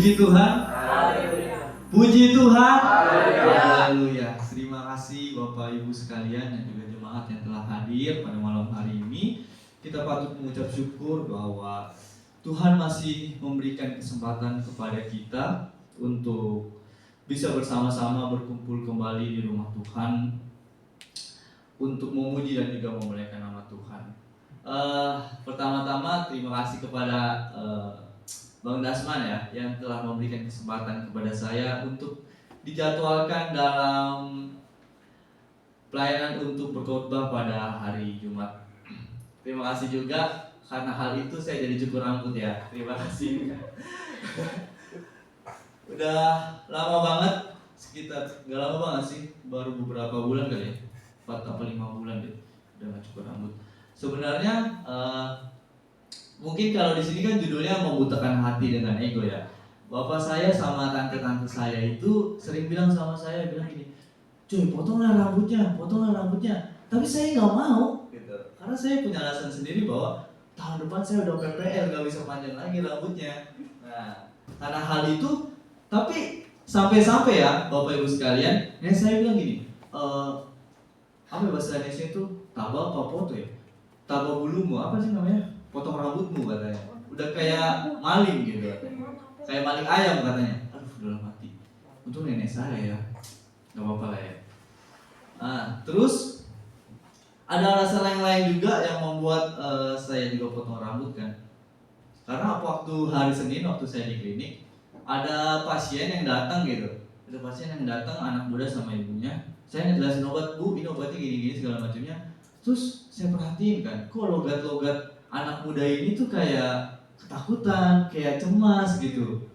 Puji Tuhan. Puji Tuhan. Haleluya. Haleluya. Terima kasih Bapak Ibu sekalian dan juga jemaat yang telah hadir pada malam hari ini. Kita patut mengucap syukur bahwa Tuhan masih memberikan kesempatan kepada kita untuk bisa bersama-sama berkumpul kembali di rumah Tuhan untuk memuji dan juga memuliakan nama Tuhan. Pertama-tama terima kasih kepada Bang Dasman ya yang telah memberikan kesempatan kepada saya untuk dijadwalkan dalam pelayanan untuk berkhotbah pada hari Jumat. Terima kasih juga karena hal itu saya jadi cukur rambut ya. Terima kasih. Udah lama banget, sekitar nggak lama banget sih, baru beberapa bulan kali ya, 4 atau 5 bulan deh udah nggak cukur rambut. Sebenarnya mungkin kalau di sini kan judulnya membutakan hati dengan ego ya. Bapak saya sama tante-tante saya itu sering bilang sama saya, bilang gini, cuy potonglah rambutnya. Tapi saya nggak mau, gitu. Karena saya punya alasan sendiri bahwa tahun depan saya udah PPL, nggak bisa panjang lagi rambutnya. Nah, karena hal itu, tapi sampai-sampai ya Bapak Ibu sekalian, saya bilang gini, apa bahasa Indonesia itu? Taba apa foto ya? Taba bulumu, apa sih namanya? Potong rambutmu katanya. Udah kayak maling gitu. Kayak maling ayam katanya. Aduh, udah mati. Untung nenek saya ya. Gak apa-apa lah ya. Terus ada alasan yang lain juga yang membuat saya juga potong rambut kan. Karena waktu hari Senin waktu saya di klinik, ada pasien yang datang gitu. Ada pasien yang datang, anak muda sama ibunya. Saya ngejelasin obat, Bu, ini obatnya gini-gini segala macamnya. Terus saya perhatiin kan, kok logat-logat anak muda ini tuh kayak ketakutan, kayak cemas gitu.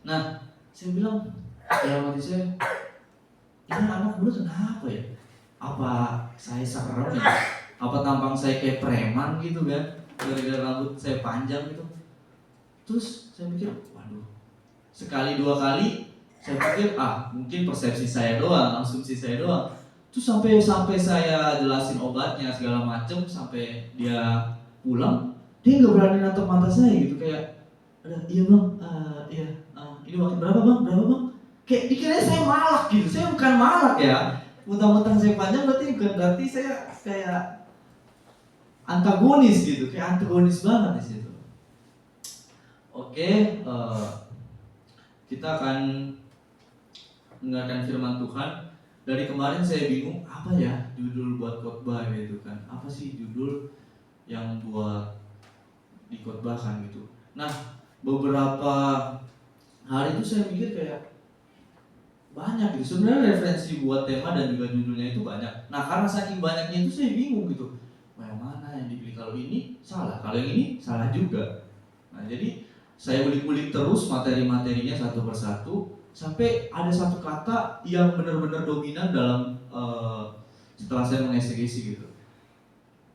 Nah, saya bilang dalam hati saya, ini anak muda kenapa ya? Apa saya serem ya? Apa tampang saya kayak preman gitu kan? Gara-gara rambut saya panjang gitu. Terus saya pikir, waduh, sekali dua kali saya pikir mungkin persepsi saya doang, asumsi saya doang. Terus sampai saya jelasin obatnya segala macem, sampai dia pulang, dia nggak berani natap mata saya gitu, kayak iya bang, ini berapa bang, kayak dikira saya malak gitu. Saya bukan malak ya, mentang-mentang saya panjang berarti saya kayak antagonis gitu, kayak antagonis banget di situ. Oke, kita akan mendengarkan firman Tuhan. Dari kemarin saya bingung apa ya judul buat khotbah gitu kan. Apa sih judul yang buat dikhotbahkan gitu. Nah, beberapa hari itu saya mikir kayak banyak gitu. Sebenarnya referensi buat tema dan juga judulnya itu banyak. Nah, karena saking banyaknya itu saya bingung gitu. Yang mana yang dipilih, kalau ini salah, kalau yang ini salah juga. Nah, jadi saya ulik-ulik terus materi-materinya satu persatu sampai ada satu kata yang benar-benar dominan dalam setelah saya mengeksekusi gitu.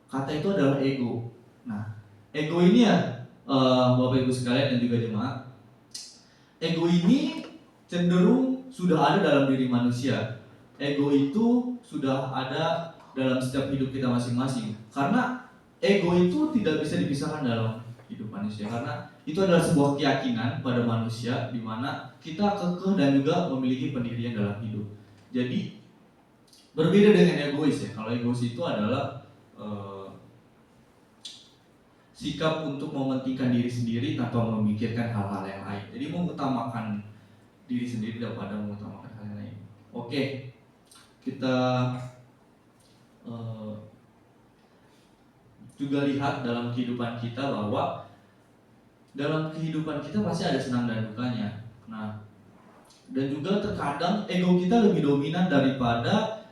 Kata itu adalah ego. Nah, ego ini ya Bapak Ibu sekalian dan juga jemaat, ego ini cenderung sudah ada dalam diri manusia. Ego itu sudah ada dalam setiap hidup kita masing-masing. Karena ego itu tidak bisa dipisahkan dalam hidup manusia, karena itu adalah sebuah keyakinan pada manusia di mana kita kekeh dan juga memiliki pendirian dalam hidup. Jadi berbeda dengan egois ya. Kalau egois itu adalah sikap untuk mementingkan diri sendiri tanpa memikirkan hal-hal yang lain. Jadi mengutamakan diri sendiri daripada mengutamakan hal yang lain. Oke, kita juga lihat dalam kehidupan kita bahwa dalam kehidupan kita pasti ada senang dan dukanya. Nah, dan juga terkadang ego kita lebih dominan daripada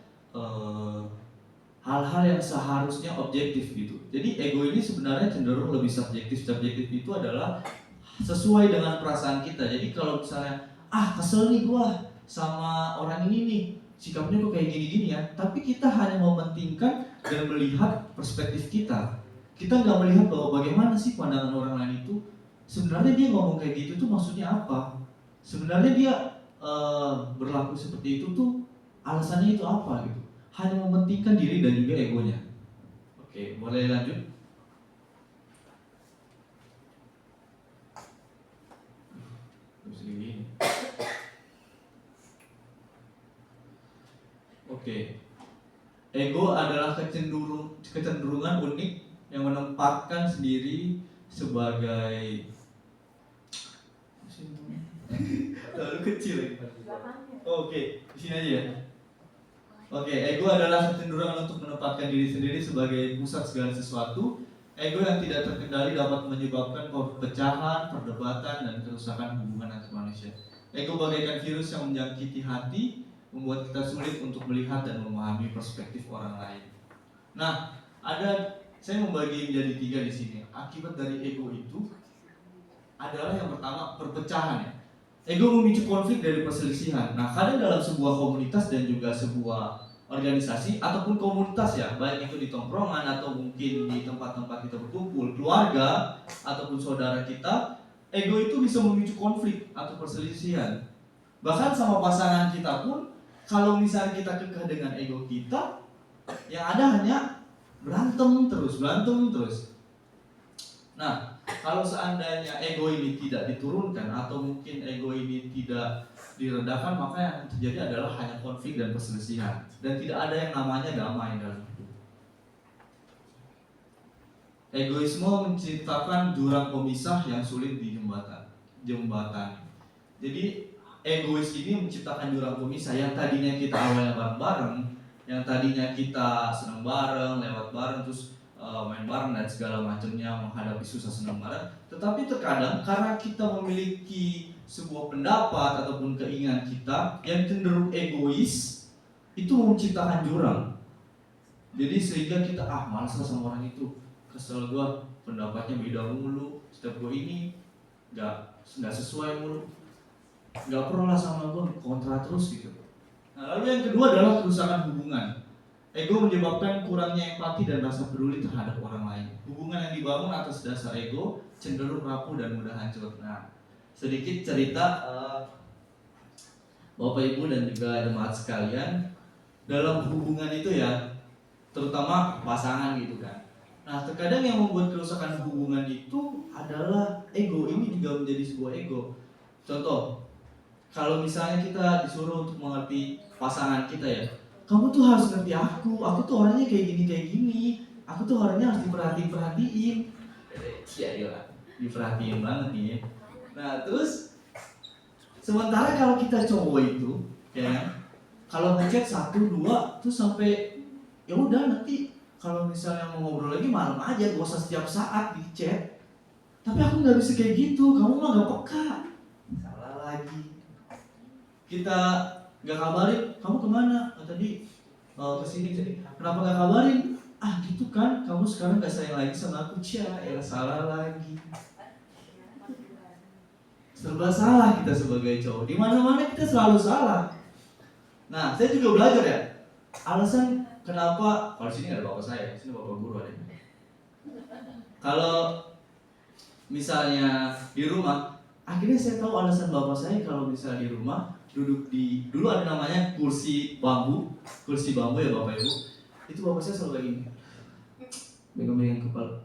hal-hal yang seharusnya objektif gitu. Jadi ego ini sebenarnya cenderung lebih subjektif. Subjektif itu adalah sesuai dengan perasaan kita. Jadi kalau misalnya kesel nih gua sama orang ini nih, sikapnya kok kayak gini-gini ya, tapi kita hanya mementingkan dan melihat perspektif kita. Kita nggak melihat bahwa bagaimana sih pandangan orang lain itu. Sebenarnya dia ngomong kayak gitu tuh maksudnya apa? Sebenarnya dia berlaku seperti itu tuh alasannya itu apa gitu. Hanya mementingkan diri dan juga egonya. Oke, boleh lanjut? Ini. Oke. Ego adalah kecenderungan unik yang menempatkan sendiri sebagai terlalu kecil ya. Oke, di sini aja ya. Oke, ego adalah kecenderungan untuk menempatkan diri sendiri sebagai pusat segala sesuatu. Ego yang tidak terkendali dapat menyebabkan perpecahan, perdebatan, dan kerusakan hubungan antar manusia. Ego bagaikan virus yang menjangkiti hati, membuat kita sulit untuk melihat dan memahami perspektif orang lain. Nah, saya membagi menjadi 3 di sini. Akibat dari ego itu adalah yang pertama perpecahan ya. Ego memicu konflik dari perselisihan. Nah, kadang dalam sebuah komunitas dan juga sebuah organisasi ataupun komunitas ya, baik itu di tongkrongan atau mungkin di tempat-tempat kita berkumpul, keluarga ataupun saudara kita, ego itu bisa memicu konflik atau perselisihan. Bahkan sama pasangan kita pun, kalau misalnya kita kekeh dengan ego kita, yang ada hanya berantem terus. Nah, kalau seandainya ego ini tidak diturunkan atau mungkin ego ini tidak diredakan, maka yang terjadi adalah hanya konflik dan perselisihan, dan tidak ada yang namanya damai dalam hidup. Egoisme menciptakan jurang pemisah yang sulit dijembatani. Jadi egois ini menciptakan jurang pemisah yang tadinya kita awalnya bareng-bareng, yang tadinya kita senang bareng, lewat bareng, terus main bareng dan segala macamnya, menghadapi susah senang bareng. Tetapi terkadang karena kita memiliki sebuah pendapat ataupun keinginan kita yang cenderung egois, itu menciptakan jurang. Jadi sehingga kita malas sama orang itu, kesel gua, pendapatnya beda mulu, setiap gua ini nggak sesuai mulu, nggak perlu lah sama gua, kontra terus gitu. Nah, lalu yang kedua adalah kerusakan hubungan. Ego menyebabkan kurangnya empati dan rasa peduli terhadap orang lain. Hubungan yang dibangun atas dasar ego cenderung rapuh dan mudah hancur. Nah, sedikit cerita Bapak Ibu dan juga jemaat sekalian, dalam hubungan itu ya, terutama pasangan gitu kan. Nah, terkadang yang membuat kerusakan hubungan itu adalah ego. Ini juga menjadi sebuah ego. Contoh, kalau misalnya kita disuruh untuk mengerti pasangan kita ya, kamu tuh harus ngerti aku tuh orangnya kayak gini, aku tuh orangnya harus diperhatiin. Ya, diperhatiin banget nih ya. Nah, terus sementara kalau kita cowok itu, ya kan, kalau ngechat 1, 2, terus sampai ya udah nanti kalau misalnya mau ngobrol lagi malam aja, gak usah setiap saat di chat. Tapi aku nggak bisa kayak gitu, kamu mah gak peka. Salah lagi. Kita nggak kabarin, kamu kemana? Tadi kesini, kenapa nggak kabarin? Gitu kan, kamu sekarang nggak sayang lagi sama aku, ya salah lagi. Serba salah kita sebagai cowok, di mana-mana kita selalu salah. Nah, saya juga belajar ya, alasan kenapa, kalau sini ada bapak saya, sini bapak guru ada. Kalau misalnya di rumah, akhirnya saya tahu alasan bapak saya kalau misalnya di rumah duduk dulu ada namanya kursi bambu ya Bapak Ibu. Itu bapak saya selalu kayak gini, megang-megang kepala.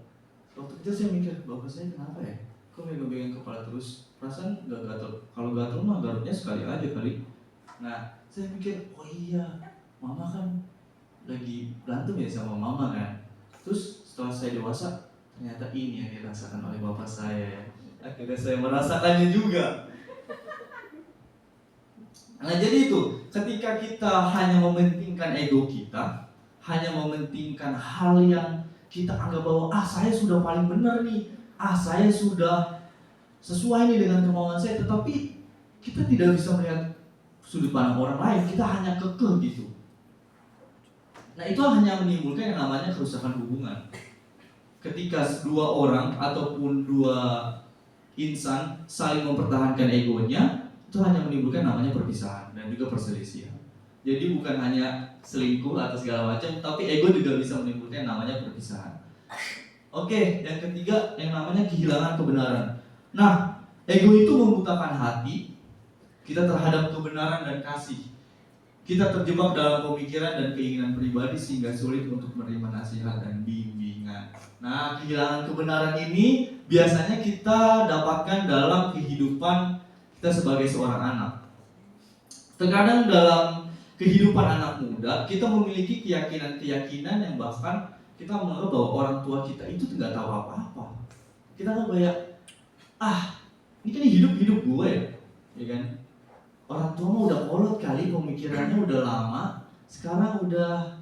Waktu kecil saya mikir, bapak saya kenapa ya? Kok megang-megang kepala terus? Perasaan gak gatel. Kalau gatel mah garutnya sekali aja kali. Nah, saya mikir, oh iya, mama kan lagi berantem ya sama mama kan. Terus setelah saya dewasa, ternyata ini yang dirasakan oleh bapak saya. Akhirnya saya merasakannya juga. Nah, jadi itu, ketika kita hanya mementingkan ego kita, hanya mementingkan hal yang kita anggap bahwa saya sudah paling benar nih, saya sudah sesuai nih dengan kemauan saya, tetapi kita tidak bisa melihat sudut pandang orang lain, kita hanya kekeh gitu. Nah, itu hanya menimbulkan yang namanya kerusakan hubungan. Ketika dua orang ataupun dua insan saling mempertahankan egonya, itu hanya menimbulkan namanya perpisahan dan juga perselisihan. Jadi bukan hanya selingkuh atau segala macam, tapi ego juga bisa menimbulkan namanya perpisahan. Oke, yang ketiga yang namanya kehilangan kebenaran. Nah, ego itu membutakan hati kita terhadap kebenaran dan kasih. Kita terjebak dalam pemikiran dan keinginan pribadi sehingga sulit untuk menerima nasihat dan bimbingan. Nah, kehilangan kebenaran ini biasanya kita dapatkan dalam kehidupan kita sebagai seorang anak. Terkadang dalam kehidupan anak muda, kita memiliki keyakinan-keyakinan yang bahkan kita menganggap bahwa orang tua kita itu nggak tahu apa-apa. Kita kan kayak, ini kan hidup gue ya kan? Orang tua mah udah kolot kali, pemikirannya udah lama. Sekarang udah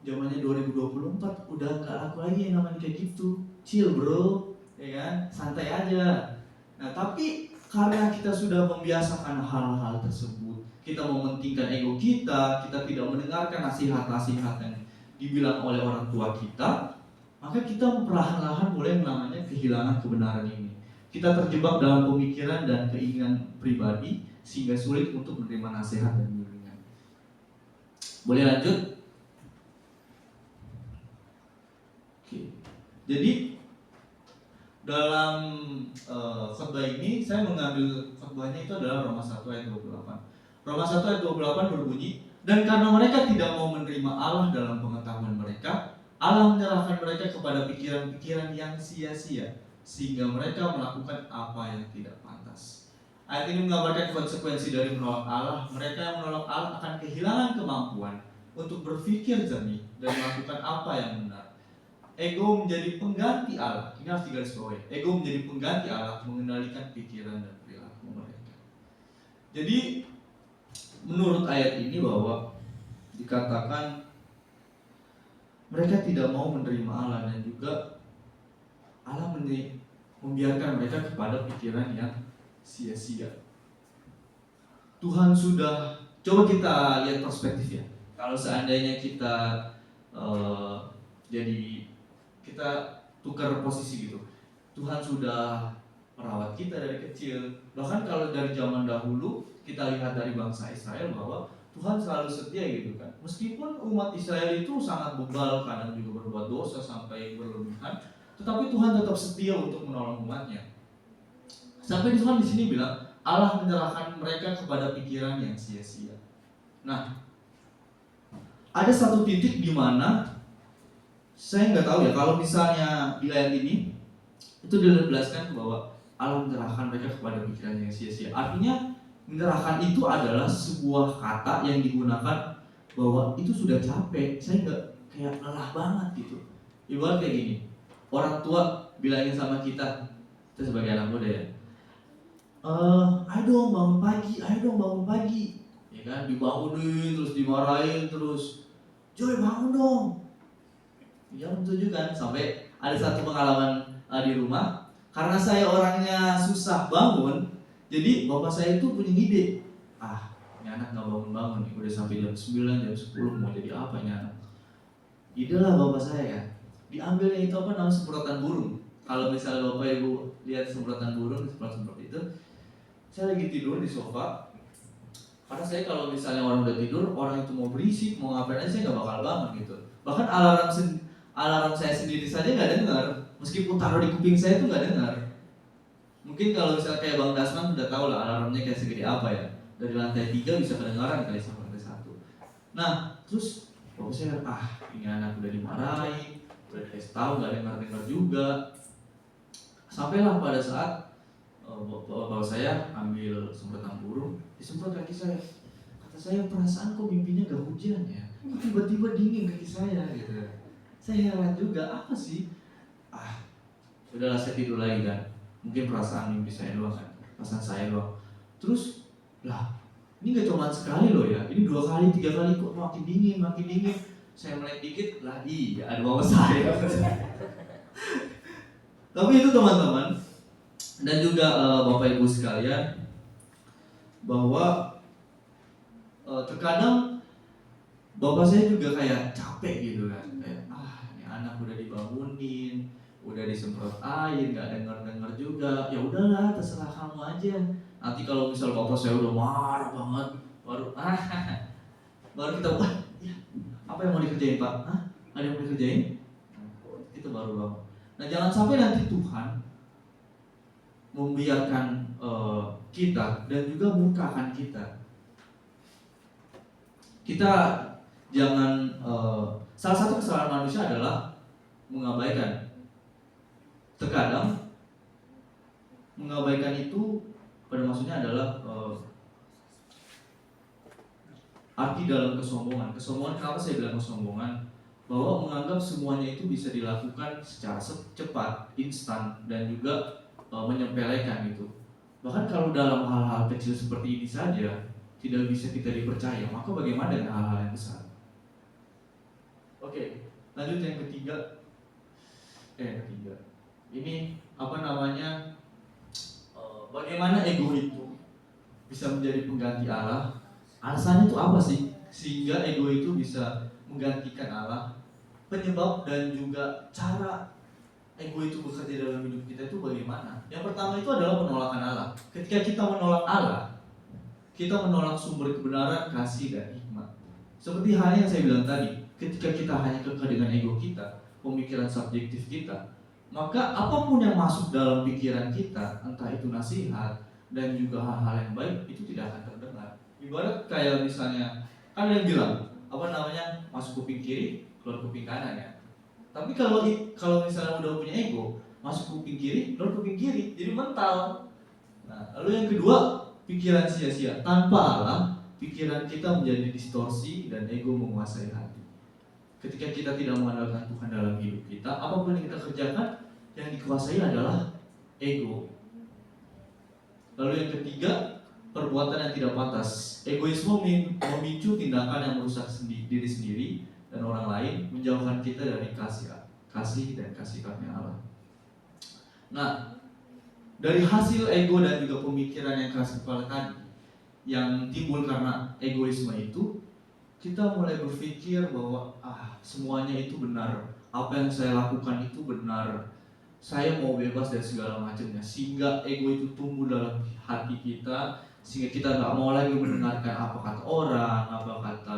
zamannya 2024, udah nggak laku lagi yang namanya kayak gitu. Chill bro, ya kan? Santai aja. Nah tapi karena kita sudah membiasakan hal-hal tersebut, kita mementingkan ego kita tidak mendengarkan nasihat-nasihat yang dibilang oleh orang tua kita, maka kita perlahan-lahan mulai namanya kehilangan kebenaran ini. Kita terjebak dalam pemikiran dan keinginan pribadi sehingga sulit untuk menerima nasihat dan bimbingan. Boleh lanjut? Oke. Jadi dalam khotbah ini saya mengambil khotbahnya itu adalah Roma 1 ayat 28. Roma 1 ayat 28 berbunyi, dan karena mereka tidak mau menerima Allah dalam pengetahuan mereka, Allah menyerahkan mereka kepada pikiran-pikiran yang sia-sia, sehingga mereka melakukan apa yang tidak pantas. Ayat ini menggambarkan konsekuensi dari menolak Allah. Mereka yang menolak Allah akan kehilangan kemampuan untuk berpikir jernih dan melakukan apa yang benar. Ego menjadi pengganti Allah. Ini harus digarisbawahi. Ego menjadi pengganti Allah, mengendalikan pikiran dan perilaku mereka. Jadi menurut ayat ini bahwa dikatakan mereka tidak mau menerima Allah, dan juga Allah membiarkan mereka kepada pikiran yang sia-sia. Tuhan sudah, coba kita lihat perspektif ya. Kalau seandainya kita jadi kita tukar posisi gitu, Tuhan sudah merawat kita dari kecil. Bahkan kalau dari zaman dahulu kita lihat dari bangsa Israel bahwa Tuhan selalu setia gitu kan. Meskipun umat Israel itu sangat bebal, kadang juga berbuat dosa sampai berlebihan, tetapi Tuhan tetap setia untuk menolong umatnya. Sampai Tuhan di sini bilang Allah menyerahkan mereka kepada pikiran yang sia-sia. Nah, ada satu titik di mana saya nggak tahu ya, kalau misalnya di ayat ini itu dijelaskan bahwa Allah menyerahkan mereka kepada pikiran yang sia-sia. Artinya menyerahkan itu adalah sebuah kata yang digunakan bahwa itu sudah capek, saya nggak kayak lelah banget gitu. Ibarat kayak gini, orang tua bilangin sama kita sebagai anak muda ya, ayo dong bangun pagi, ya kan, dibangunin terus dimarahin terus, Joy bangun dong. Ya setuju kan, sampai ada satu pengalaman di rumah, karena saya orangnya susah bangun, jadi bapak saya itu punya ide, ini anak gak bangun-bangun nih, udah sampai jam 9, jam 10 mau jadi apa ini anak. Ide lah bapak saya kan, diambilnya itu apa namanya, semprotan burung. Kalau misalnya bapak ibu lihat semprotan burung, semprot itu, saya lagi tidur di sofa. Karena saya kalau misalnya orang udah tidur, orang itu mau berisik, mau ngapain aja, saya gak bakal bangun gitu. Bahkan alarm saya sendiri saja nggak dengar, meskipun taruh di kuping saya tuh nggak dengar. Mungkin kalau misalnya kayak Bang Dasman udah tahu lah alarmnya kayak segede apa ya, dari lantai 3 bisa kedengaran kali sampai lantai 1. Nah terus bapak saya ini anak udah dimarahin, udah dikasih tahu nggak dengar juga. Sampailah pada saat bapak saya ambil semprotan burung, disemprot kaki saya. Kata saya, perasaan kok mimpinya gak hujan ya, kok tiba-tiba dingin kaki saya gitu. Saya heran juga, apa sih? Sudahlah, saya tidur lagi kan. Mungkin perasaan mimpi saya doang kan, perasaan saya doang. Terus, ini gak cuma sekali loh ya, ini 2 kali, 3 kali kok makin dingin. Saya melek dikit, iya ada bawa saya. Tapi itu teman-teman, dan juga Bapak Ibu sekalian, bahwa terkadang bapak saya juga kayak capek gitu kan, kayak ini anak udah dibangunin, udah disemprot air, nggak dengar juga, ya udahlah terserah kamu aja. Nanti kalau misal bapak saya udah marah banget, baru kita apa yang mau dikerjain pak? Ada yang mau dikerjain? Itu baru bangun. Nah jangan sampai nanti Tuhan membiarkan kita dan juga murkakan kita. Kita jangan, salah satu kesalahan manusia adalah mengabaikan. Terkadang mengabaikan itu pada maksudnya adalah arti dalam kesombongan. Kesombongan, kenapa saya bilang kesombongan? Bahwa menganggap semuanya itu bisa dilakukan secara cepat, instan, dan juga menyepelekan gitu. Bahkan kalau dalam hal-hal kecil seperti ini saja tidak bisa kita dipercaya, maka bagaimana dengan hal-hal yang besar? Oke, lanjut yang ketiga. Ini apa namanya? Bagaimana ego itu bisa menjadi pengganti Allah? Alasannya itu apa sih sehingga ego itu bisa menggantikan Allah? Penyebab dan juga cara ego itu bekerja dalam hidup kita itu bagaimana? Yang pertama itu adalah penolakan Allah. Ketika kita menolak Allah, kita menolak sumber kebenaran, kasih, dan hikmat. Seperti halnya yang saya bilang tadi, ketika kita hanya kekeh dengan ego kita, pemikiran subjektif kita, maka apapun yang masuk dalam pikiran kita, entah itu nasihat dan juga hal-hal yang baik, itu tidak akan terdengar. Ibarat kayak misalnya, kan ada yang bilang, apa namanya, masuk kuping kiri, keluar kuping kanan ya. Tapi kalau misalnya udah punya ego, masuk kuping kiri, keluar kuping kiri, jadi mental. Nah, lalu yang kedua, pikiran sia-sia. Tanpa Allah, pikiran kita menjadi distorsi dan ego menguasai hati. Ketika kita tidak mengandalkan Tuhan dalam hidup kita, apapun yang kita kerjakan, yang dikuasai adalah ego. Lalu yang ketiga, perbuatan yang tidak pantas. Egoisme memicu tindakan yang merusak diri sendiri dan orang lain, menjauhkan kita dari kasih dan kasih karunia Allah. Nah, dari hasil ego dan juga pemikiran yang keras kepala tadi, yang timbul karena egoisme itu, kita mulai berpikir bahwa semuanya itu benar, apa yang saya lakukan itu benar, saya mau bebas dari segala macamnya, sehingga ego itu tumbuh dalam hati kita, sehingga kita nggak mau lagi mendengarkan apa kata orang, apa kata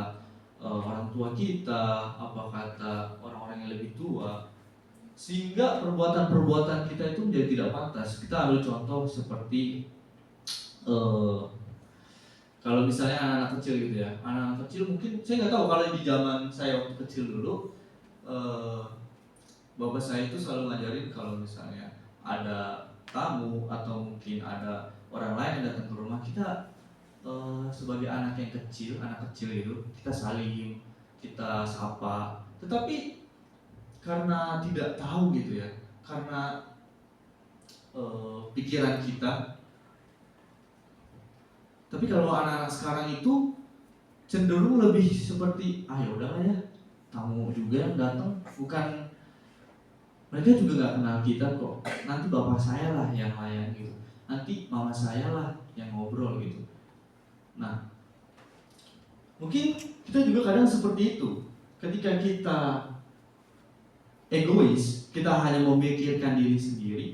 orang tua kita, apa kata orang-orang yang lebih tua, sehingga perbuatan-perbuatan kita itu menjadi tidak pantas. Kita ambil contoh seperti kalau misalnya anak-anak kecil gitu ya, anak-anak kecil mungkin saya nggak tahu kalau di zaman saya waktu kecil dulu, bapak saya itu selalu ngajarin kalau misalnya ada tamu atau mungkin ada orang lain yang datang ke rumah kita, sebagai anak kecil itu kita salim, kita sapa. Tetapi karena tidak tahu gitu ya, karena pikiran kita. Tapi kalau anak-anak sekarang itu cenderung lebih seperti ya udahlah ya, tamu juga yang datang, bukan, mereka juga nggak kenal kita kok, nanti bapak saya lah yang layan gitu, nanti mama saya lah yang ngobrol gitu. Nah, mungkin kita juga kadang seperti itu. Ketika kita egois, kita hanya memikirkan diri sendiri,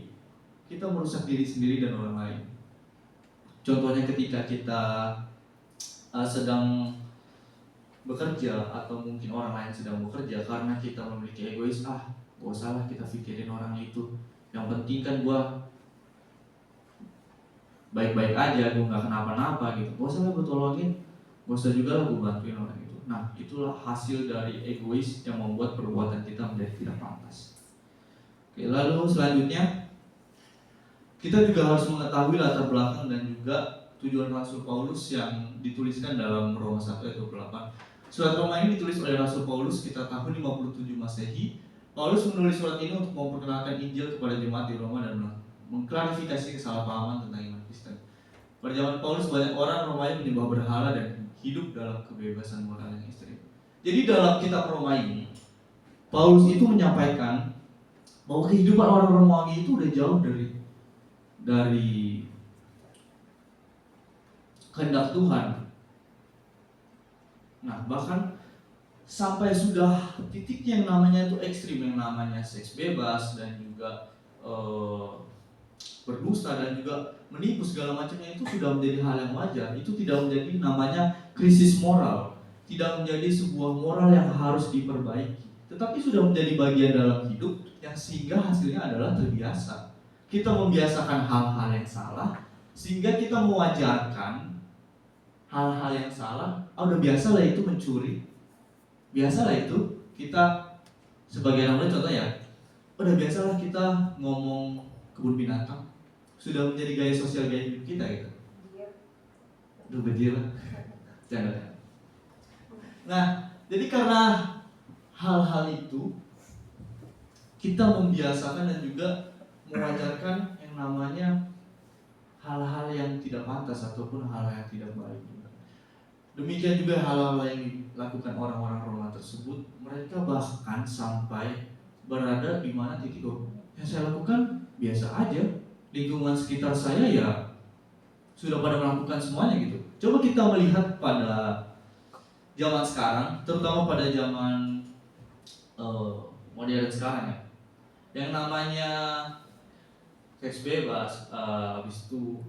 kita merusak diri sendiri dan orang lain. Contohnya ketika kita sedang bekerja atau mungkin orang lain sedang bekerja, karena kita memiliki egois, gak usah lah kita pikirin orang itu, yang penting kan gua baik-baik aja, gua gak kenapa-napa gitu, gak usah lah gua tolongin, gak usah juga lah gua bantuin orang itu. Nah, itulah hasil dari egois yang membuat perbuatan kita menjadi tidak pantas. Oke, lalu selanjutnya kita juga harus mengetahui latar belakang dan juga tujuan Rasul Paulus yang dituliskan dalam Roma 1 ayat 28. Surat Roma ini ditulis oleh Rasul Paulus sekitar tahun 57 Masehi. Paulus menulis surat ini untuk memperkenalkan Injil kepada jemaat di Roma dan mengklarifikasi kesalahpahaman tentang iman Kristen. Pada zaman Paulus, banyak orang Romawi menyembah berhala dan hidup dalam kebebasan moral yang ekstrim. Jadi dalam kitab Roma ini, Paulus itu menyampaikan bahwa kehidupan orang Romawi itu udah jauh dari kehendak Tuhan. Nah, bahkan sampai sudah titik yang namanya itu ekstrim, yang namanya seks bebas dan juga berdusta dan juga menipu segala macamnya, itu sudah menjadi hal yang wajar. Itu tidak menjadi namanya krisis moral, tidak menjadi sebuah moral yang harus diperbaiki, tetapi sudah menjadi bagian dalam hidup yang sehingga hasilnya adalah terbiasa. Kita membiasakan hal-hal yang salah sehingga kita mewajarkan hal-hal yang salah. Udah biasalah itu mencuri, biasalah itu kita sebagai anak muda, contoh ya, udah biasalah kita ngomong kebun binatang, sudah menjadi gaya sosial gaya hidup kita gitu. Duh bejir lah. Jangan. Nah, jadi karena hal-hal itu kita membiasakan dan juga mewajarkan yang namanya hal-hal yang tidak pantas ataupun hal-hal yang tidak baik. Demikian juga hal-hal yang dilakukan orang-orang Roma tersebut, mereka bahkan sampai berada di mana titik yang saya lakukan biasa aja, lingkungan sekitar saya ya sudah pada melakukan semuanya gitu. Coba kita melihat pada zaman sekarang, terutama pada zaman modern sekarang ya, yang namanya seks bebas, habis itu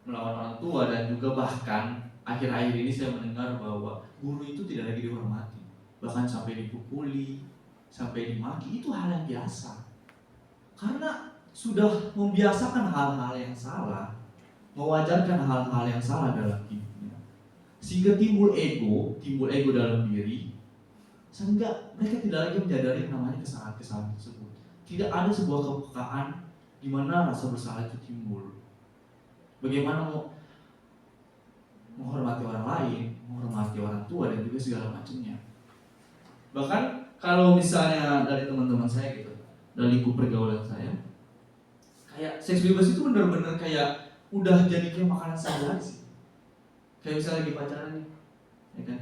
melawan orang tua, dan juga bahkan akhir-akhir ini saya mendengar bahwa guru itu tidak lagi dihormati, bahkan sampai dipukuli, sampai dimaki. Itu hal yang biasa karena sudah membiasakan hal-hal yang salah, mewajarkan hal-hal yang salah dalam hidupnya, sehingga timbul ego dalam diri, sehingga mereka tidak lagi menyadari yang namanya kesalahan-kesalahan tersebut. Tidak ada sebuah kepekaan di mana rasa bersalah itu timbul. Bagaimana menghormati orang lain, menghormati orang tua, dan juga segala macamnya. Bahkan kalau misalnya dari teman-teman saya gitu, dari lingkup pergaulan saya, kayak seks bebas itu benar-benar kayak udah jadi kayak makanan sehari-hari sih. Kayak misalnya lagi pacaran nih, ya kan?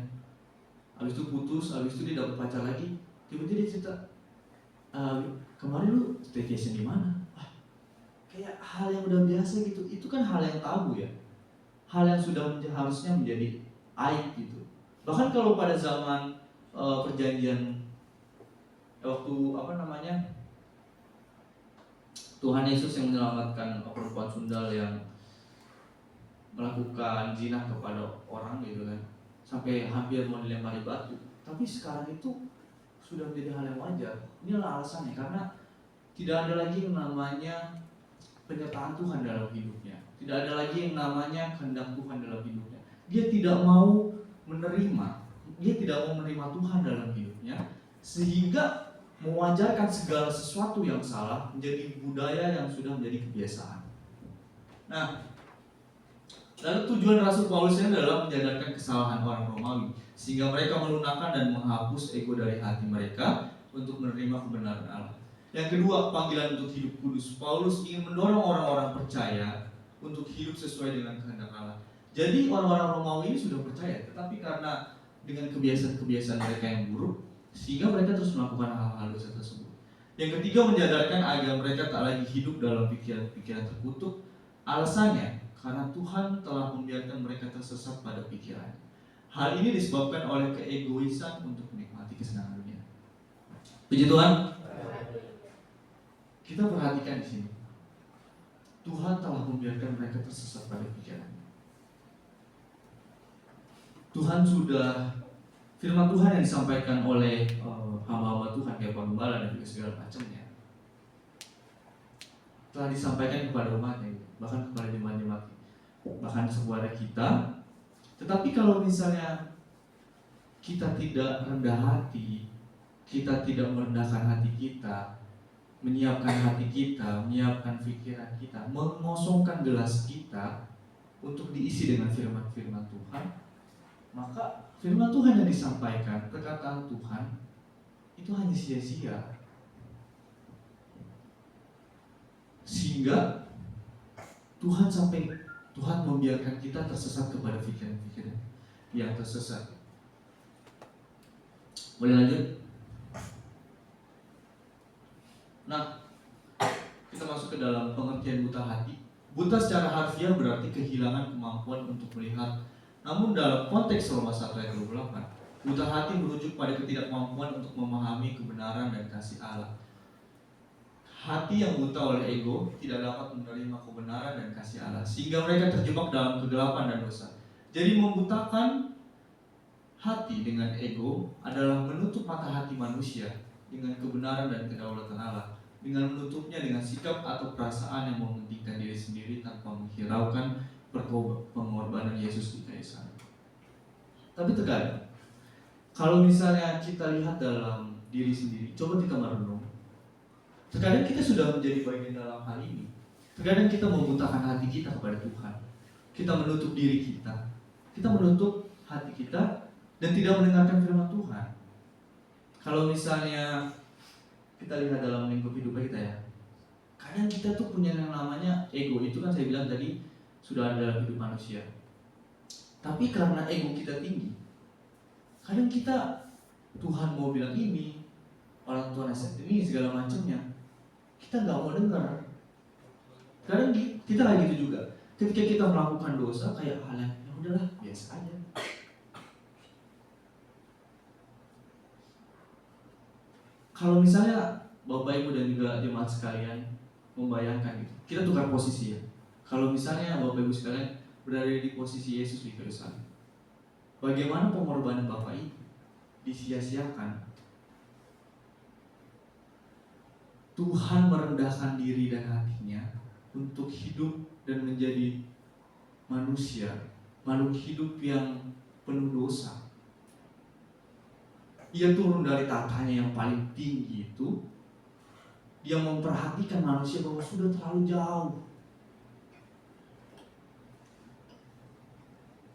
Habis itu putus, habis itu dia dapat pacar lagi, tiba-tiba dia cerita, kemarin lu staycation di mana? Kayak hal yang udah biasa gitu. Itu kan hal yang tabu ya, hal yang sudah harusnya menjadi aib gitu. Bahkan kalau pada zaman perjanjian waktu Tuhan Yesus yang menyelamatkan perempuan sundal yang melakukan zina kepada orang gitu kan, sampai hampir mau dilempari batu. Tapi sekarang itu sudah menjadi hal yang wajar. Inilah alasannya, karena tidak ada lagi yang namanya penyertaan Tuhan dalam hidupnya. Tidak ada lagi yang namanya kehendak Tuhan dalam hidupnya. Dia tidak mau menerima Tuhan dalam hidupnya, sehingga mewajarkan segala sesuatu yang salah menjadi budaya yang sudah menjadi kebiasaan. Nah, lalu tujuan Rasul Paulus ini adalah menyadarkan kesalahan orang Romawi, sehingga mereka melunakkan dan menghapus ego dari hati mereka untuk menerima kebenaran Allah. Yang kedua, panggilan untuk hidup kudus. Paulus ingin mendorong orang-orang percaya untuk hidup sesuai dengan kehendak Allah. Jadi orang-orang Romawi ini sudah percaya, tetapi karena dengan kebiasaan-kebiasaan mereka yang buruk, sehingga mereka terus melakukan hal-hal dosa tersebut. Yang ketiga, menyadarkan agar mereka tak lagi hidup dalam pikiran-pikiran terkutuk. Alasannya, karena Tuhan telah membiarkan mereka tersesat pada pikiran. Hal ini disebabkan oleh keegoisan untuk menikmati kesenangan dunia. Puji Tuhan. Kita perhatikan di sini, Tuhan telah membiarkan mereka tersesat pada pikiran. Tuhan sudah, firman Tuhan yang disampaikan oleh hamba-hamba Tuhan kayak pengembala dan juga segala macamnya, telah disampaikan kepada umatnya, bahkan kepada jemaat-jemaat, bahkan kepada kita. Tetapi kalau misalnya kita tidak rendah hati, kita tidak merendahkan hati kita, menyiapkan hati kita, menyiapkan pikiran kita, mengosongkan gelas kita untuk diisi dengan firman-firman Tuhan, maka firman Tuhan yang disampaikan, perkataan Tuhan itu hanya sia-sia. Sehingga Tuhan membiarkan kita tersesat kepada pikiran-pikiran yang tersesat. Boleh lanjut? Nah, kita masuk ke dalam pengertian buta hati. Buta secara harfiah berarti kehilangan kemampuan untuk melihat. Namun dalam konteks Roma 1 ayat 28, buta hati merujuk pada ketidakmampuan untuk memahami kebenaran dan kasih Allah. Hati yang buta oleh ego tidak dapat menerima kebenaran dan kasih Allah, sehingga mereka terjebak dalam kegelapan dan dosa. Jadi membutakan hati dengan ego adalah menutup mata hati manusia dengan kebenaran dan kedaulatan Allah, dengan menutupnya dengan sikap atau perasaan yang mementingkan diri sendiri tanpa menghiraukan pengorbanan Yesus di kayu salib. Tapi terkadang kalau misalnya kita lihat dalam diri sendiri, coba kita merenung. Terkadang kita sudah menjadi bagian dalam hal ini. Terkadang kita membutakan hati kita kepada Tuhan. Kita menutup diri kita. Kita menutup hati kita dan tidak mendengarkan firman Tuhan. Kalau misalnya kita lihat dalam lingkup hidup kita ya, kadang kita tuh punya yang namanya ego. Itu kan saya bilang tadi sudah ada dalam hidup manusia. Tapi karena ego kita tinggi, kadang kita, Tuhan mau bilang ini, orang tua nasihat ini, segala macamnya, kita nggak mau dengar. Kadang kita kayak gitu juga. Ketika kita melakukan dosa kayak hal yang ya udahlah biasa aja. Kalau misalnya Bapak Ibu dan juga jemaat sekalian membayangkan gitu, kita tukar posisi ya. Kalau misalnya Bapak Ibu sekalian berada di posisi Yesus di kayu salib, bagaimana pengorbanan Bapak Ibu disia-siakan? Tuhan merendahkan diri dan hatinya untuk hidup dan menjadi manusia, makhluk hidup yang penuh dosa. Ia turun dari tatanya yang paling tinggi itu. Dia memperhatikan manusia bahwa sudah terlalu jauh.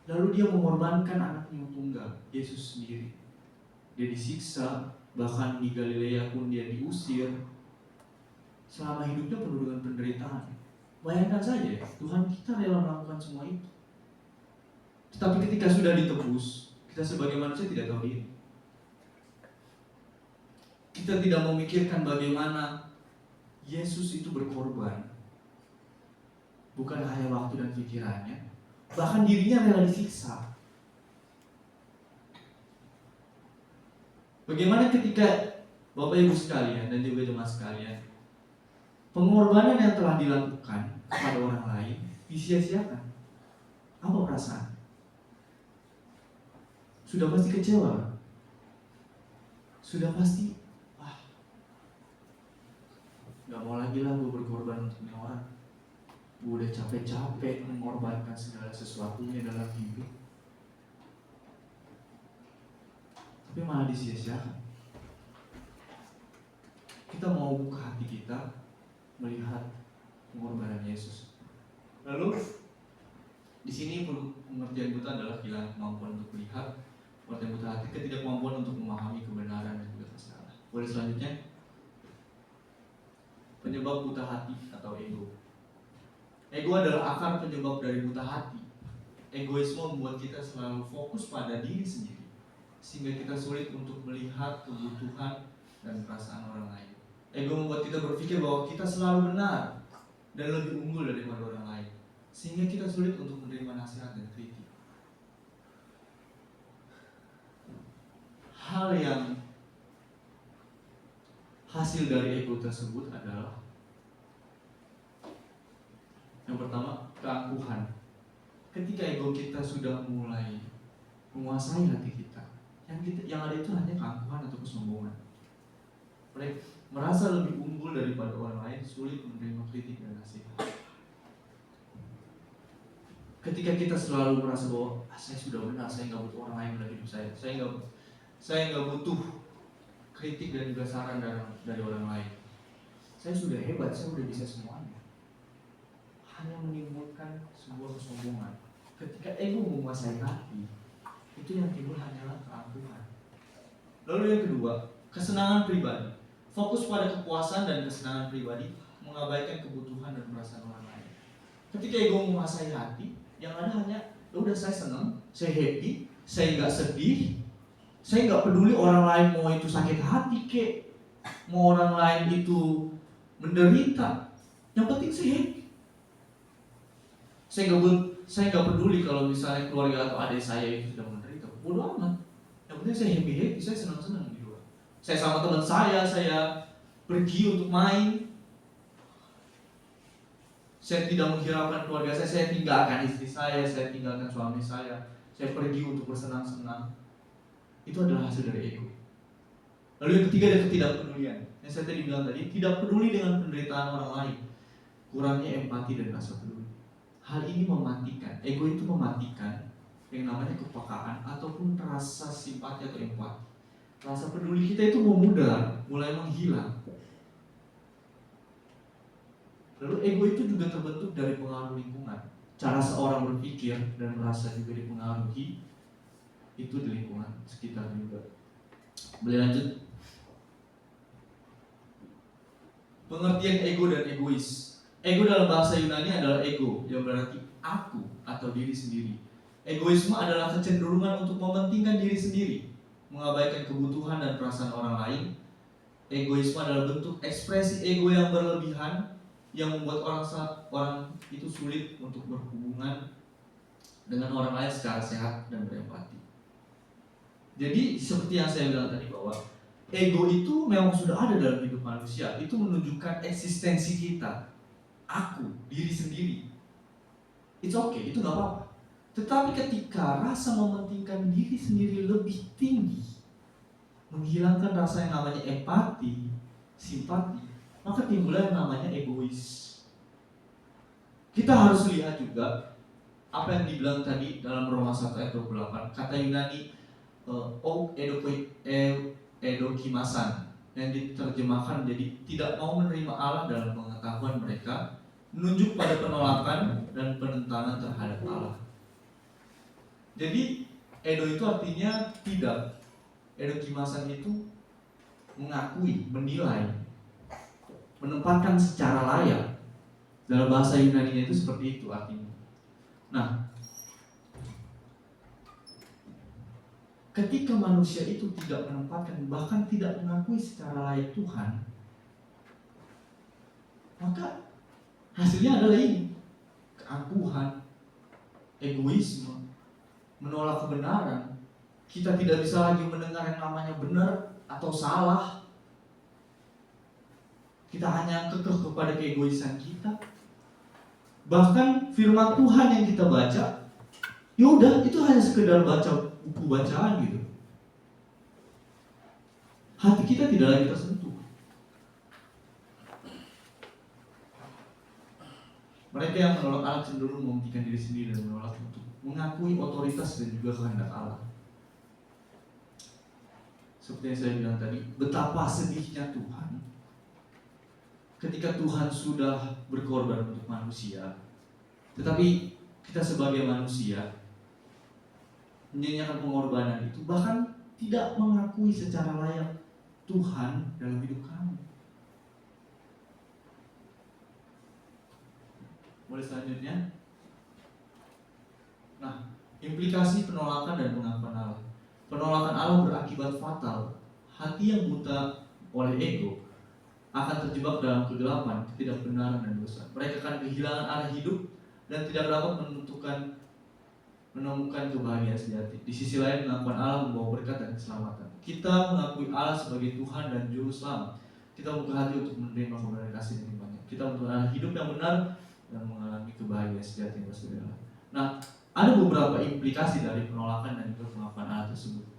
Lalu dia mengorbankan anaknya yang tunggal, Yesus sendiri. Dia disiksa, bahkan di Galilea pun dia diusir. Selama hidupnya penuh dengan penderitaan. Bayangkan saja, Tuhan kita rela melakukan semua itu. Tetapi ketika sudah ditebus, kita sebagai manusia tidak tahu diri. Kita tidak memikirkan bagaimana Yesus itu berkorban. Bukan hanya waktu dan pikirannya, bahkan dirinya rela disiksa. Bagaimana ketika Bapak Ibu sekalian dan juga jemaat sekalian, pengorbanan yang telah dilakukan kepada orang lain disia-siakan? Apa perasaan? Sudah pasti kecewa. Sudah pasti, gak mau lagi lah gue berkorban untuk ini orang. Gue udah capek-capek mengorbankan segala sesuatunya dalam hidup, tapi malah disia-siakan. Kita mau buka hati kita melihat pengorbanan Yesus. Lalu di sini pengertian buta adalah kehilangan kemampuan untuk melihat, pengertian buta hati ketidakmampuan untuk memahami kebenaran dan juga kasih Allah. Boleh selanjutnya, penyebab buta hati atau ego. Ego adalah akar penyebab dari buta hati. Egoisme membuat kita selalu fokus pada diri sendiri, sehingga kita sulit untuk melihat kebutuhan dan perasaan orang lain. Ego membuat kita berpikir bahwa kita selalu benar dan lebih unggul daripada orang lain, sehingga kita sulit untuk menerima nasihat dan kritik. Hal yang hasil dari ego tersebut adalah yang pertama, keangkuhan. Ketika ego kita sudah mulai menguasai hati kita, yang ada itu hanya keangkuhan atau kesombongan. Mereka merasa lebih unggul daripada orang lain, sulit menerima kritik dan nasihat. Ketika kita selalu merasa bahwa saya sudah benar, saya nggak butuh orang lain dalam hidup saya nggak butuh kritik dan juga saran dari orang lain. Saya sudah hebat, saya sudah bisa semuanya. Hanya menimbulkan sebuah kesombongan. Ketika ego menguasai hati, itu yang timbul hanyalah keangkuhan. Lalu yang kedua, kesenangan pribadi. Fokus pada kepuasan dan kesenangan pribadi, mengabaikan kebutuhan dan perasaan orang lain. Ketika ego menguasai hati, yang ada hanya, udah saya senang, saya happy, saya nggak sedih, saya nggak peduli orang lain mau itu sakit hati kek, mau orang lain itu menderita. Yang penting saya happy. Saya nggak peduli kalau misalnya keluarga atau adik saya itu sedang menderita. Bodoh amat. Yang penting saya happy, saya senang di luar. Saya sama teman saya pergi untuk main. Saya tidak menghiraukan keluarga saya tinggalkan istri saya tinggalkan suami saya pergi untuk bersenang-senang. Itu adalah hasil dari ego. Lalu yang ketiga ada ketidakpedulian. Yang saya tadi bilang tadi, tidak peduli dengan penderitaan orang lain, kurangnya empati dan rasa peduli. Hal ini mematikan, ego itu mematikan yang namanya kepekaan ataupun rasa simpati atau empati. Rasa peduli kita itu memudar, mulai menghilang. Lalu ego itu juga terbentuk dari pengaruh lingkungan. Cara seorang berpikir dan merasa juga dipengaruhi itu di lingkungan sekitar juga. Boleh lanjut? Pengertian ego dan egois. Ego dalam bahasa Yunani adalah ego, yang berarti aku atau diri sendiri. Egoisme adalah kecenderungan untuk mementingkan diri sendiri, mengabaikan kebutuhan dan perasaan orang lain. Egoisme adalah bentuk ekspresi ego yang berlebihan, yang membuat orang itu sulit untuk berhubungan dengan orang lain secara sehat dan berempati. Jadi seperti yang saya bilang tadi, bahwa ego itu memang sudah ada dalam hidup manusia. Itu menunjukkan eksistensi kita, aku, diri sendiri. It's okay, itu gak apa-apa. Tetapi ketika rasa mementingkan diri sendiri lebih tinggi, menghilangkan rasa yang namanya empati, simpati, maka timbullah yang namanya egois. Kita harus lihat juga apa yang dibilang tadi dalam Roma 1 ayat 28. Kata Yunani edokimasan, yang diterjemahkan menjadi tidak mau menerima Allah dalam pengetahuan mereka, menunjuk pada penolakan dan penentangan terhadap Allah. Jadi edo itu artinya tidak. Edokimasan itu mengakui, menilai, menempatkan secara layak. Dalam bahasa Yunani itu seperti itu artinya. Nah, ketika manusia itu tidak menempatkan, bahkan tidak mengakui secara layak Tuhan, maka hasilnya adalah ini: keangkuhan, egoisme, menolak kebenaran. Kita tidak bisa lagi mendengar yang namanya benar atau salah. Kita hanya kekeh kepada keegoisan kita. Bahkan firman Tuhan yang kita baca, yaudah itu hanya sekedar baca buku bacaan gitu. Hati kita tidak lagi tersentuh. Mereka yang menolak Allah cenderung mementingkan diri sendiri dan menolak untuk mengakui otoritas dan juga kehendak Allah. Seperti yang saya bilang tadi, betapa sedihnya Tuhan ketika Tuhan sudah berkorban untuk manusia, tetapi kita sebagai manusia menyanyikan pengorbanan itu, bahkan tidak mengakui secara layak Tuhan dalam hidup kami. Boleh selanjutnya? Nah, implikasi penolakan dan pengakuan Allah. Penolakan Allah berakibat fatal. Hati yang buta oleh ego akan terjebak dalam kegelapan, ketidakbenaran dan dosa. Mereka akan kehilangan arah hidup dan tidak dapat menemukan kebahagiaan sejati. Di sisi lain, pengakuan Allah membawa berkat dan keselamatan. Kita mengakui Allah sebagai Tuhan dan Juru Selamat. Kita membuka hati untuk menerima kebenaran kasih yang banyak. Kita mempunyai hidup yang benar dan mengalami kebahagiaan sejati yang bersederhana. Nah, ada beberapa implikasi dari penolakan dan juga pengakuan Allah tersebut.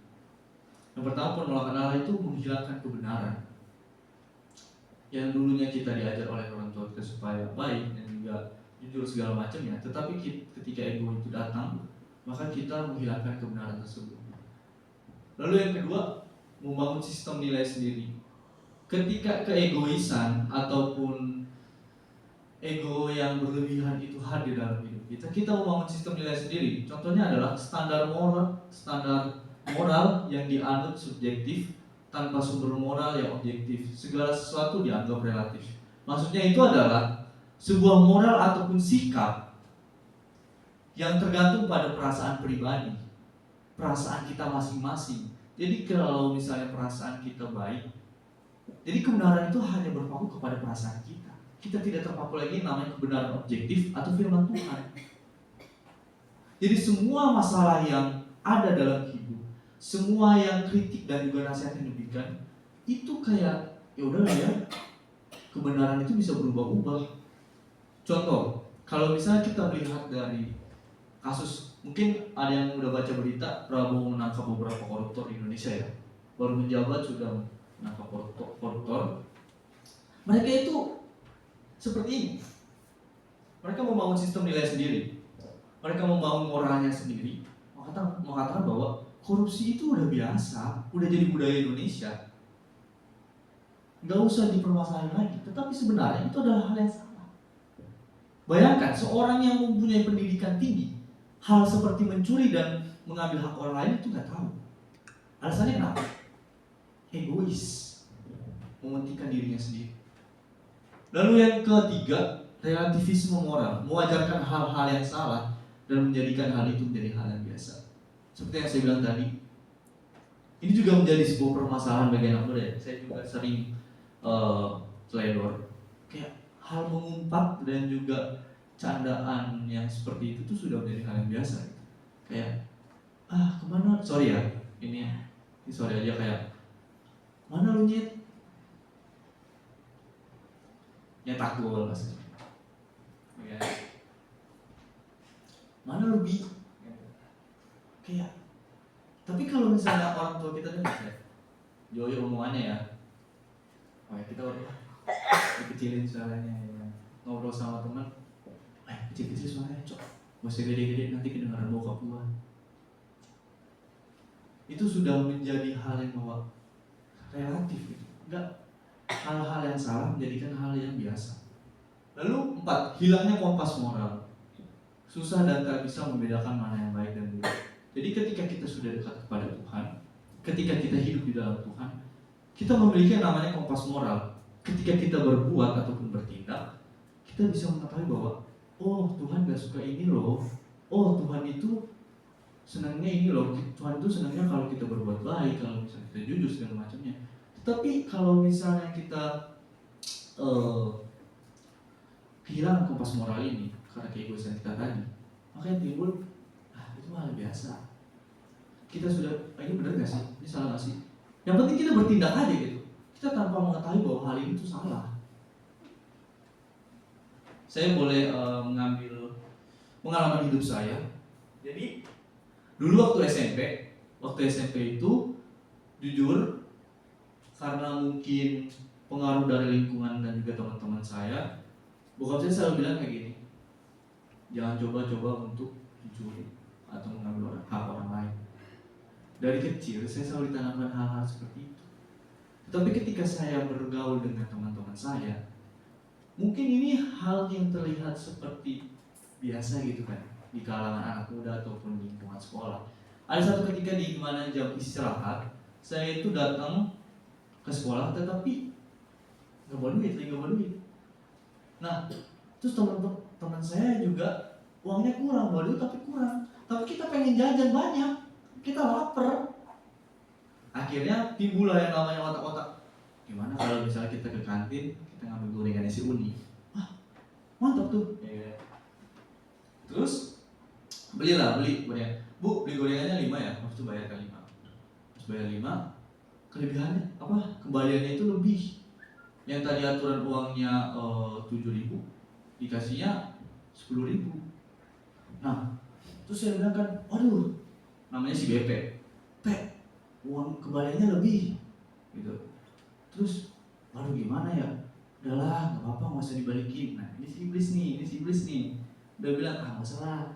Yang pertama, penolakan Allah itu menghilangkan kebenaran. Yang dulunya kita diajar oleh orang tua kita supaya baik dan juga jujur segala macamnya, tetapi ketika ego itu datang, maka kita menghilangkan kebenaran tersebut. Lalu yang kedua, membangun sistem nilai sendiri. Ketika keegoisan ataupun ego yang berlebihan itu hadir dalam hidup kita, kita membangun sistem nilai sendiri. Contohnya adalah standar moral yang dianut subjektif tanpa sumber moral yang objektif. Segala sesuatu dianggap relatif. Maksudnya itu adalah sebuah moral ataupun sikap yang tergantung pada perasaan pribadi, perasaan kita masing-masing. Jadi kalau misalnya perasaan kita baik, jadi kebenaran itu hanya berpaku kepada perasaan kita. Kita tidak terpaku lagi namanya kebenaran objektif atau firman Tuhan. Jadi semua masalah yang ada dalam hidup, semua yang kritik dan juga nasihat yang diberikan, itu kayak ya udahlah ya, kebenaran itu bisa berubah-ubah. Contoh, kalau misalnya kita melihat dari kasus, mungkin ada yang udah baca berita Prabowo menangkap beberapa koruptor di Indonesia ya, baru menjabat sudah menangkap koruptor. Mereka itu seperti ini. Mereka membangun sistem nilai sendiri. Mereka membangun moralnya sendiri. Mengatakan bahwa korupsi itu udah biasa, udah jadi budaya Indonesia. Nggak usah dipermasalahin lagi. Tetapi sebenarnya itu adalah hal yang salah. Bayangkan seorang yang mempunyai pendidikan tinggi, hal seperti mencuri dan mengambil hak orang lain itu nggak tahu. Alasannya kenapa? Egois, mementingkan dirinya sendiri. Lalu yang ketiga, relativisme moral, mewajarkan hal-hal yang salah dan menjadikan hal itu menjadi hal yang biasa. Seperti yang saya bilang tadi, ini juga menjadi sebuah permasalahan bagi anak muda ya. Saya juga sering teledor, kayak hal mengumpat dan juga candaan yang seperti itu tuh sudah menjadi hal yang biasa gitu. Kayak kemana, sorry ya, ini sorry aja, kayak mana lu nyet, nyetak gol maksudnya ya. Mana lu bi, kayak, tapi kalau misalnya orang tua kita dengar ya, joyo omongannya ya, oh ya kita udah dikecilin suaranya ya. Ngobrol sama teman, kecil-kecil suaranya cok, gak usah gede-gede nanti kedengaran bokap gua. Itu sudah menjadi hal yang bahwa relatif gitu. Enggak, hal-hal yang salah menjadikan hal yang biasa. Lalu 4, hilangnya kompas moral. Susah dan tak bisa membedakan mana yang baik dan buruk. Jadi ketika kita sudah dekat kepada Tuhan, ketika kita hidup di dalam Tuhan, kita memiliki yang namanya kompas moral. Ketika kita berbuat ataupun bertindak, kita bisa mengetahui bahwa oh Tuhan gak suka ini loh, oh Tuhan itu senangnya ini loh, Tuhan itu senangnya kalau kita berbuat baik, kalau misalnya kita jujur segala macamnya. Tetapi kalau misalnya kita kehilangan kompas moral ini karena keegoisan kita tadi, maka yang timbul itu hal biasa. Kita sudah, ini benar gak sih? Ini salah gak sih? Yang penting kita bertindak aja gitu. Kita tanpa mengetahui bahwa hal ini itu salah. Saya boleh mengambil pengalaman hidup saya. Jadi dulu waktu SMP itu jujur, karena mungkin pengaruh dari lingkungan dan juga teman-teman saya, bokap saya selalu bilang kayak gini, jangan coba-coba untuk mencuri atau mengambil hak orang lain. Dari kecil saya selalu ditanamkan hal-hal seperti itu. Tetapi ketika saya bergaul dengan teman-teman saya, mungkin ini hal yang terlihat seperti biasa gitu kan di kalangan anak muda ataupun di lingkungan sekolah. Ada satu ketika di mana jam istirahat, saya itu datang ke sekolah tetapi nggak bawa duit. Nah, terus teman saya juga uangnya kurang, bawa duit tapi kurang. Tapi kita pengen jajan banyak, kita lapar. Akhirnya timbullah yang namanya otak-otak. Gimana kalau misalnya kita ke kantin, kita ngambil gorengan si Uni? Mantap tuh. Yeah. Terus beli gorengan. Bu, beli gorengannya 5 ya, harus bayarkan 5. Harus bayar 5. Kelebihannya apa? Kembaliannya itu lebih. Yang tadi aturan uangnya 7.000, dikasihnya 10.000. Nah, terus saya bilang kan, aduh, namanya si BP, uang kembaliannya lebih, gitu. Terus, aduh gimana ya? Udahlah, nggak apa-apa, nggak usah dibalikin. Nah, ini si iblis nih. Udah bilang, nggak masalah.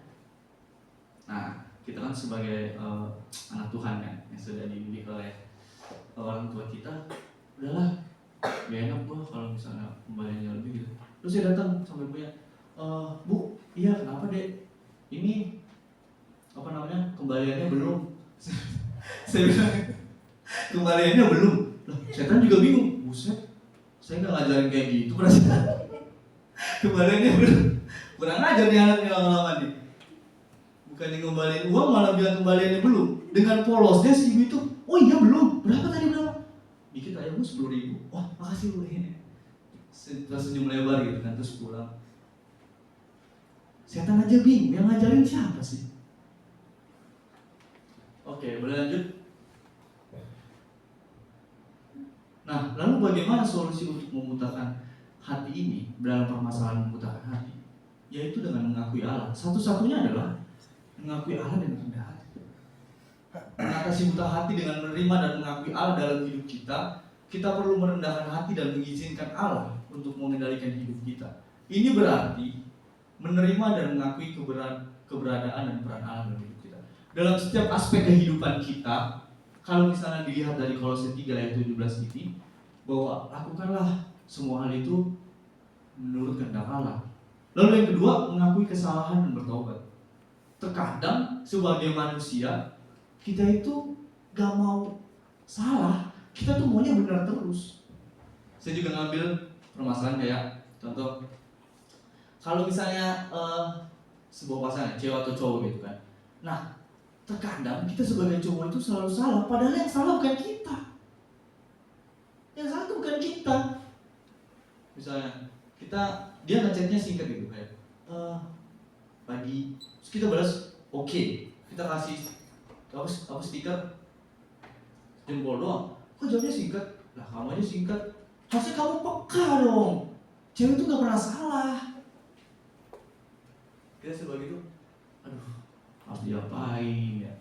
Nah, kita kan sebagai anak Tuhan kan, yang sudah dididik oleh orang tua kita, udahlah, gak enak gua kalau misalnya kembaliannya lebih gitu. Terus saya datang sampai punya, Bu, iya kenapa dek? Ini apa namanya, kembaliannya belum. Saya bilang kembaliannya belum. Loh, setan juga bingung. Buset, saya nggak ngajarin kayak gitu perasaan. Kembaliannya belum. Kurang ajar nih anaknya lama-lama nih. Bukannya ngembaliin uang malah bilang kembaliannya belum. Dengan polosnya si ibu itu, oh iya belum. Berapa tadi berapa? Dikit aja Bu, 10.000. Wah makasih Bu ini. Senyum lebar gitu kan, terus pulang. Setan aja bingung, yang ngajarin siapa sih? Oke, boleh lanjut? Nah, lalu bagaimana solusi untuk memutakan hati ini dalam permasalahan memutakan hati? Yaitu dengan mengakui Allah. Satu-satunya adalah mengakui Allah dengan rendah hati. Mengatasi buta hati dengan menerima dan mengakui Allah dalam hidup kita. Kita perlu merendahkan hati dan mengizinkan Allah untuk mengendalikan hidup kita. Ini berarti menerima dan mengakui keberadaan dan peran Allah dalam hidup kita. Dalam setiap aspek kehidupan kita, kalau misalnya dilihat dari Kolose 3 ayat 17 ini, bahwa lakukanlah semua hal itu menurut kehendak Allah. Lalu yang kedua, mengakui kesalahan dan bertobat. Terkadang sebagai manusia kita itu gak mau salah, kita tuh maunya benar terus. Saya juga ngambil permasalahan kayak contoh, kalau misalnya sebuah pasangan cewek atau cowok gitu kan. Nah, terkadang kita sebagai cowok itu selalu salah, padahal yang salah bukan kita. Yang salah itu bukan kita. Misalnya dia ngechatnya singkat gitu kayak pagi, terus kita balas oke. Kita kasih apa stiker jempol doang. Kok jawabnya singkat? Lah kamu aja singkat. Harusnya kamu peka dong. Cewek itu gak pernah salah. Kita sebagai itu, aduh, harus diapain ya?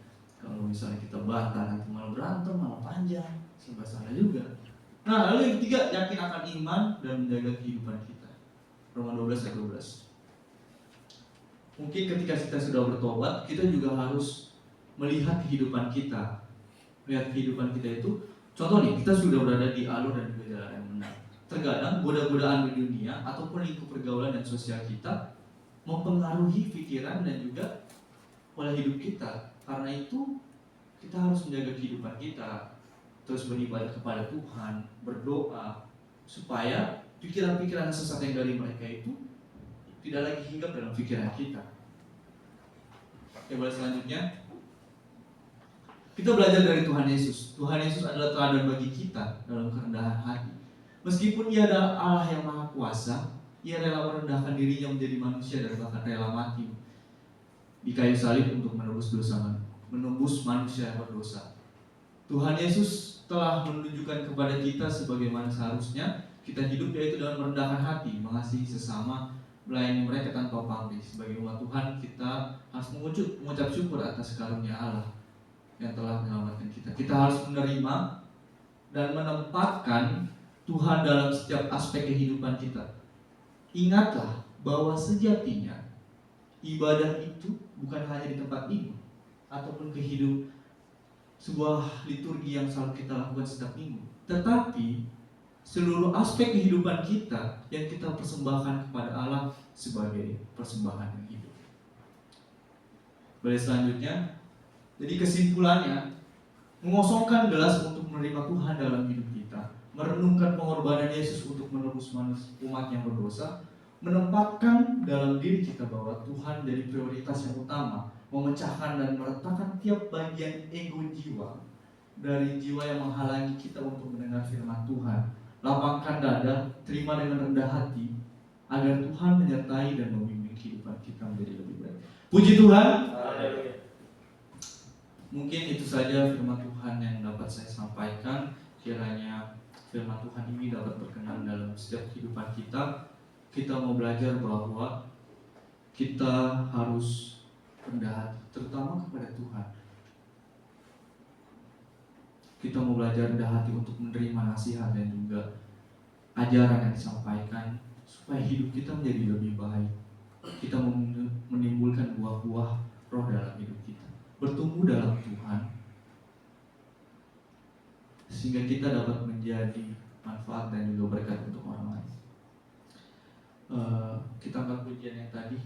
Kalau misalnya kita bantah nanti malah berantem, malah panjang, serba salah juga. Nah, lalu yang ketiga, yakin akan iman dan menjaga kehidupan kita. Roma 12 ayat 12. Mungkin ketika kita sudah bertobat, kita juga harus melihat kehidupan kita. Melihat kehidupan kita itu, contoh nih, kita sudah berada di alur dan juga jalan yang benar. Terkadang goda-godaan di dunia ataupun lingkup pergaulan dan sosial kita mempengaruhi pikiran dan juga pola hidup kita. Karena itu kita harus menjaga kehidupan kita, terus beribadah kepada Tuhan, berdoa supaya pikiran-pikiran sesat yang dari mereka itu tidak lagi hinggap dalam pikiran kita. Oke, boleh selanjutnya. Kita belajar dari Tuhan Yesus. Tuhan Yesus adalah teladan bagi kita dalam kerendahan hati. Meskipun Ia adalah Allah yang Maha Kuasa, Ia rela merendahkan dirinya menjadi manusia dan bahkan rela mati di kayu salib untuk menembus manusia yang berdosa. Tuhan Yesus telah menunjukkan kepada kita sebagaimana seharusnya kita hidup, yaitu dengan merendahkan hati, mengasihi sesama, melayani mereka tanpa pamrih. Sebagai umat Tuhan, kita harus mengucap syukur atas karunia Allah yang telah menyelamatkan kita. Kita harus menerima dan menempatkan Tuhan dalam setiap aspek kehidupan kita. Ingatlah bahwa sejatinya ibadah itu bukan hanya di tempat minggu ataupun kehidupan sebuah liturgi yang selalu kita lakukan setiap minggu, tetapi seluruh aspek kehidupan kita yang kita persembahkan kepada Allah sebagai persembahan yang hidup. Baik, selanjutnya, jadi kesimpulannya, mengosongkan gelas untuk menerima Tuhan dalam hidup kita, merenungkan pengorbanan Yesus untuk menebus umat yang berdosa, menempatkan dalam diri kita bahwa Tuhan jadi prioritas yang utama, memecahkan dan meletakkan tiap bagian ego jiwa dari jiwa yang menghalangi kita untuk mendengar firman Tuhan. Lapangkan dada, terima dengan rendah hati, agar Tuhan menyertai dan membimbing kehidupan kita menjadi lebih baik. Puji Tuhan. Mungkin itu saja firman Tuhan yang dapat saya sampaikan. Kiranya firman Tuhan ini dapat berkenan dalam setiap kehidupan kita. Kita mau belajar bahwa kita harus rendah hati, terutama kepada Tuhan. Kita mau belajar rendah hati untuk menerima nasihat dan juga ajaran yang disampaikan supaya hidup kita menjadi lebih baik. Kita menimbulkan buah-buah roh dalam hidup kita, bertumbuh dalam Tuhan, sehingga kita dapat menjadi manfaat dan juga berkat untuk orang lain. Kita angkat pujian yang tadi.